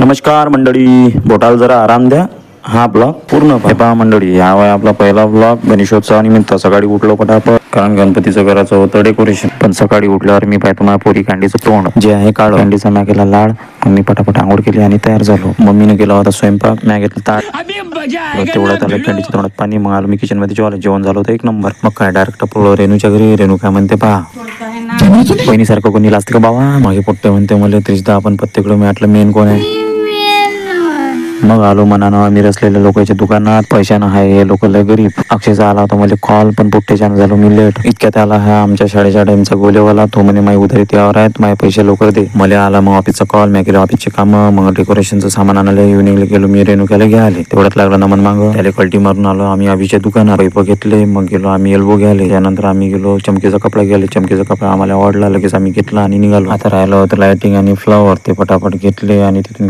नमस्कार मंडळी, बोटाला जरा आराम द्या. हा ब्लॉग पूर्ण पहा मंडळी. हा आहे आपला पहिला ब्लॉग गणेशोत्सवानिमित्त. सकाळी उठलो पटापट, कारण गणपतीचं घराचं होतं डेकोरेशन. पण सकाळी उठल्यावर मी पाहतो माझ्या पोरी कांडीचं तोंड जे आहे काढ. कांडीचा मॅ केला लाड. मग मी पटापट आंघोळ केली आणि तयार झालो. मम्मीने केला होता स्वयंपाक, मॅ घेतला ताट. तेवढ्यात आलं कॅन्डीच्या तोंडात पाणी. मग आलो मी किचन मध्ये जेवायला. जेवण झालं होतं एक नंबर. मग काय डायरेक्ट पळलो रेणूच्या घरी. रेणू काय म्हणते पहा, बहिणीसारखं कोणी लाजतं का बाबा. मागे पोट्टे म्हणते मला त्रिशदा आपण प्रत्येकडे. मी म्हटलं मेन कोण आहे. मग आलो मनानं आम्ही रचलेल्या लोकांच्या दुकानात. पैशानं आहे हे लोक लय गरीब. अक्षयचा आला होता मला कॉल, पण पोट्टेच्यानं झालो मी लेट. इतक्यात आला हा आमच्या शाळेच्या टाइमचा गोलेवाला. तो म्हणे माझी उधारी त्यावर आहेत, माझे पैसे लवकर दे. मला आला मग ऑफिसचा कॉल. मी केलं ऑफिसचे कामं. मग डेकोरेशनचं सामान आणायला इव्हिनिंगला गेलो मी. रेणुक्याला घ्यायला तेवढ्यात लागला नमन मागं. त्याला कल्टी मारून आलो आम्ही अभिच्या दुकानात. पैप घेतले. मग गेलो आम्ही एल्बो घ्यायला. त्यानंतर आम्ही गेलो चमकीचा कपडा घ्यायला. चमकीचा कपडा आम्हाला आवडला. लगेच आम्ही घेतला आणि निघालो. आता राहिलं होतं लायटिंग आणि फ्लॉवर. ते पटापट घेतले आणि तिथून